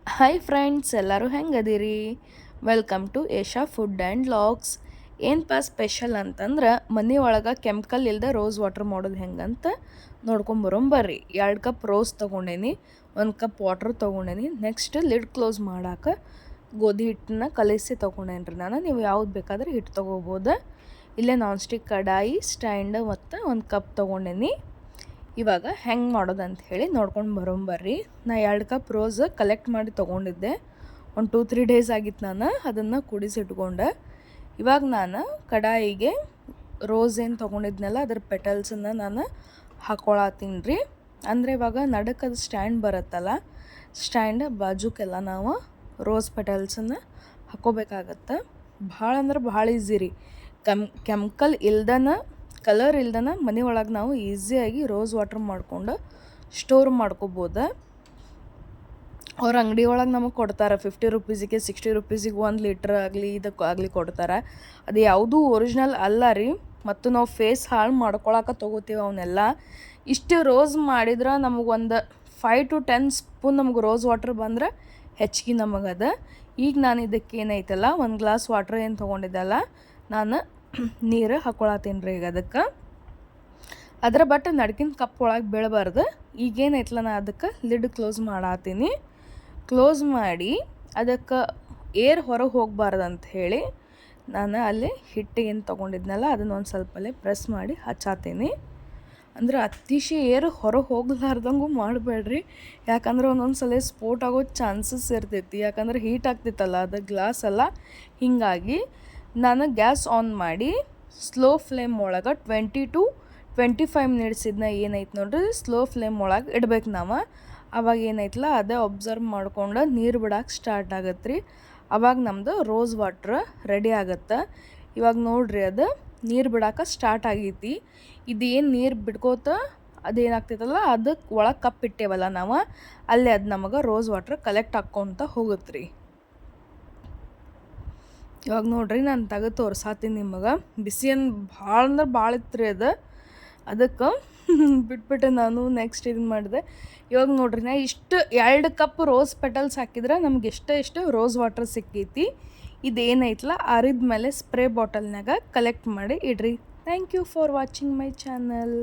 Hi friends, ಎಲ್ಲರೂ ಹೆಂಗದಿರಿ? Welcome to Esha food and logs. ಏನಪ್ಪ ಸ್ಪೆಷಲ್ ಅಂತಂದ್ರೆ ಮನೆ ಒಳಗೆ ಕೆಮಿಕಲ್ ಇಲ್ಲದೆ ರೋಸ್ ವಾಟರ್ ಮಾಡೋದು ಹೆಂಗಂತ ನೋಡ್ಕೊಂಬರೋಂಬರ್ರಿ. 2 ಕಪ್ ರೋಸ್ ತೊಗೊಂಡೇನಿ, 1 ಕಪ್ ವಾಟ್ರ್ ತೊಗೊಂಡೇನಿ. ನೆಕ್ಸ್ಟ್ ಲಿಡ್ ಕ್ಲೋಸ್ ಮಾಡಾಕ ಗೋಧಿ ಹಿಟ್ಟನ್ನ ಕಲಿಸಿ ತೊಗೊಂಡೇನ್ರಿ ನಾನು. ನೀವು ಯಾವ್ದು ಬೇಕಾದ್ರೆ ಹಿಟ್ಟು ತೊಗೋಬೋದು. ಇಲ್ಲೇ ನಾನ್ ಸ್ಟಿಕ್ ಕಡಾಯಿ, ಸ್ಟ್ಯಾಂಡ್ ಮತ್ತು 1 ಕಪ್ ತೊಗೊಂಡೇನಿ. ಇವಾಗ ಹೆಂಗೆ ಮಾಡೋದಂತ ಹೇಳಿ ನೋಡ್ಕೊಂಡು ಬರೋಂಬರ್ರಿ. ನಾ 2 ಕಪ್ ರೋಸ್ ಕಲೆಕ್ಟ್ ಮಾಡಿ ತೊಗೊಂಡಿದ್ದೆ. ಒಂದು 2-3 ಡೇಸ್ ಆಗಿತ್ತು ನಾನು ಅದನ್ನು ಕುಡಿಸಿಟ್ಕೊಂಡೆ. ಇವಾಗ ನಾನು ಕಡಾಯಿಗೆ ರೋಸ್ ಏನು ತೊಗೊಂಡಿದ್ನಲ್ಲ ಅದ್ರ ಪೆಟಲ್ಸನ್ನು ನಾನು ಹಾಕ್ಕೊಳತ್ತೀನಿ ರೀ. ಅಂದರೆ ಇವಾಗ ನಡಕ್ಕೆ ಅದು ಸ್ಟ್ಯಾಂಡ್ ಬರುತ್ತಲ್ಲ, ಸ್ಟ್ಯಾಂಡ್ ಬಾಜುಕೆಲ್ಲ ನಾವು ರೋಸ್ ಪೆಟಲ್ಸನ್ನು ಹಾಕ್ಕೋಬೇಕಾಗತ್ತೆ. ಭಾಳ ಅಂದ್ರೆ ಭಾಳ ಈಸಿ ರೀ. ಕೆಮಿಕಲ್ ಇಲ್ದನ, ಕಲರ್ ಇಲ್ದನ ಮನೆ ಒಳಗೆ ನಾವು ಈಸಿಯಾಗಿ ರೋಸ್ ವಾಟ್ರ್ ಮಾಡ್ಕೊಂಡು ಸ್ಟೋರ್ ಮಾಡ್ಕೋಬೋದು. ಅವ್ರ ಅಂಗಡಿ ಒಳಗೆ ನಮಗೆ ಕೊಡ್ತಾರೆ 50 ರುಪೀಸಿಗೆ 60 ರುಪೀಸಿಗೆ 1 ಲೀಟ್ರ್ ಆಗಲಿ ಇದಕ್ಕಾಗಲಿ ಕೊಡ್ತಾರೆ. ಅದು ಯಾವುದೂ ಒರಿಜಿನಲ್ ಅಲ್ಲ ರೀ. ಮತ್ತು ನಾವು ಫೇಸ್ ಹಾಳು ಮಾಡ್ಕೊಳಕ್ಕೆ ತೊಗೋತೀವಿ ಅವನ್ನೆಲ್ಲ. ಇಷ್ಟು ರೋಸ್ ಮಾಡಿದ್ರೆ ನಮಗೊಂದು 5 to 10 ಸ್ಪೂನ್ ನಮ್ಗೆ ರೋಸ್ ವಾಟ್ರ್ ಬಂದ್ರೆ ಹೆಚ್ಚಿಗೆ ನಮಗದ. ಈಗ ನಾನು ಇದಕ್ಕೆ ಏನೈತಲ್ಲ 1 ಗ್ಲಾಸ್ ವಾಟ್ರ್ ಏನು ತೊಗೊಂಡಿದ್ದಲ್ಲ, ನಾನು ನೀರು ಹಾಕ್ಕೊಳತ್ತೀನಿ ರೀ. ಈಗ ಅದಕ್ಕೆ ಬಟ್ ನಡ್ಕಿನ ಕಪ್ ಒಳಗೆ ಬೀಳಬಾರ್ದು. ಈಗೇನೈತಲ್ಲ ನಾನು ಅದಕ್ಕೆ ಲಿಡ್ ಕ್ಲೋಸ್ ಮಾಡತ್ತೀನಿ. ಕ್ಲೋಸ್ ಮಾಡಿ ಅದಕ್ಕೆ ಏರ್ ಹೊರಗೆ ಹೋಗಬಾರ್ದು ಅಂತ ಹೇಳಿ ನಾನು ಅಲ್ಲಿ ಹಿಟ್ಟು ಏನು ತೊಗೊಂಡಿದ್ನಲ್ಲ ಅದನ್ನು ಒಂದು ಸ್ವಲ್ಪ ಅಲ್ಲೇ ಪ್ರೆಸ್ ಮಾಡಿ ಹಚ್ಚಾತೀನಿ. ಅಂದ್ರೆ ಅತಿಶಯ ಏರು ಹೊರಗೆ ಹೋಗ್ಲಾರ್ದಂಗೂ ಮಾಡಬೇಡ್ರಿ, ಯಾಕಂದ್ರೆ ಒಂದೊಂದು ಸಲ ಸ್ಫೋಟ ಆಗೋ ಚಾನ್ಸಸ್ ಇರ್ತೈತಿ. ಯಾಕಂದ್ರೆ ಹೀಟ್ ಆಗ್ತಿತ್ತಲ್ಲ ಅದು ಗ್ಲಾಸ್ ಎಲ್ಲ. ಹೀಗಾಗಿ ನಾನು ಗ್ಯಾಸ್ ಆನ್ ಮಾಡಿ ಸ್ಲೋ ಫ್ಲೇಮ್ ಒಳಗೆ 20 to 25 ಮಿನಿಟ್ಸ್ ಇದನ್ನ ಏನೈತೆ ನೋಡ್ರಿ ಸ್ಲೋ ಫ್ಲೇಮ್ ಒಳಗೆ ಇಡ್ಬೇಕು ನಾವು. ಅವಾಗ ಏನೈತಲ್ಲ ಅದೇ ಒಬ್ಸರ್ವ್ ಮಾಡ್ಕೊಂಡು ನೀರು ಬಿಡೋಕೆ ಸ್ಟಾರ್ಟ್ ಆಗತ್ತೆ ರೀ. ಅವಾಗ ನಮ್ಮದು ರೋಸ್ ವಾಟ್ರ್ ರೆಡಿ ಆಗುತ್ತೆ. ಇವಾಗ ನೋಡ್ರಿ ಅದು ನೀರು ಬಿಡೋಕೆ ಸ್ಟಾರ್ಟ್ ಆಗೈತಿ. ಇದೇನು ನೀರು ಬಿಡ್ಕೋತ ಅದೇನಾಗ್ತೈತಲ್ಲ ಅದಕ್ಕೆ ಒಳಗೆ ಕಪ್ ಇಟ್ಟೇವಲ್ಲ ನಾವು, ಅಲ್ಲೇ ಅದು ನಮಗೆ ರೋಸ್ ವಾಟ್ರ್ ಕಲೆಕ್ಟ್ ಹಾಕ್ಕೊತ ಹೋಗುತ್ತೆ ರೀ. ಇವಾಗ ನೋಡ್ರಿ ನಾನು ತೆಗೆದು ತೋರ್ಸಾತೀನಿ ನಿಮಗೆ. ಬಿಸಿ ಭಾಳ ಅಂದ್ರೆ ಭಾಳ ಇತ್ತು ರೀ ಅದಕ್ಕೆ ಬಿಟ್ಬಿಟ್ಟೆ ನಾನು. ನೆಕ್ಸ್ಟ್ ಇದನ್ನು ಮಾಡಿದೆ. ಇವಾಗ ನೋಡ್ರಿ ನಾ ಇಷ್ಟು 2 ಕಪ್ ರೋಸ್ ಪೆಟಲ್ಸ್ ಹಾಕಿದ್ರೆ ನಮ್ಗೆ ಎಷ್ಟು ರೋಸ್ ವಾಟ್ರ್ ಸಿಕ್ಕೈತಿ. ಇದೇನೈತಲ್ಲ ಆರಿದ ಮೇಲೆ ಸ್ಪ್ರೇ ಬಾಟಲ್ನಾಗ ಕಲೆಕ್ಟ್ ಮಾಡಿ ಇಡ್ರಿ. Thank you for watching my channel.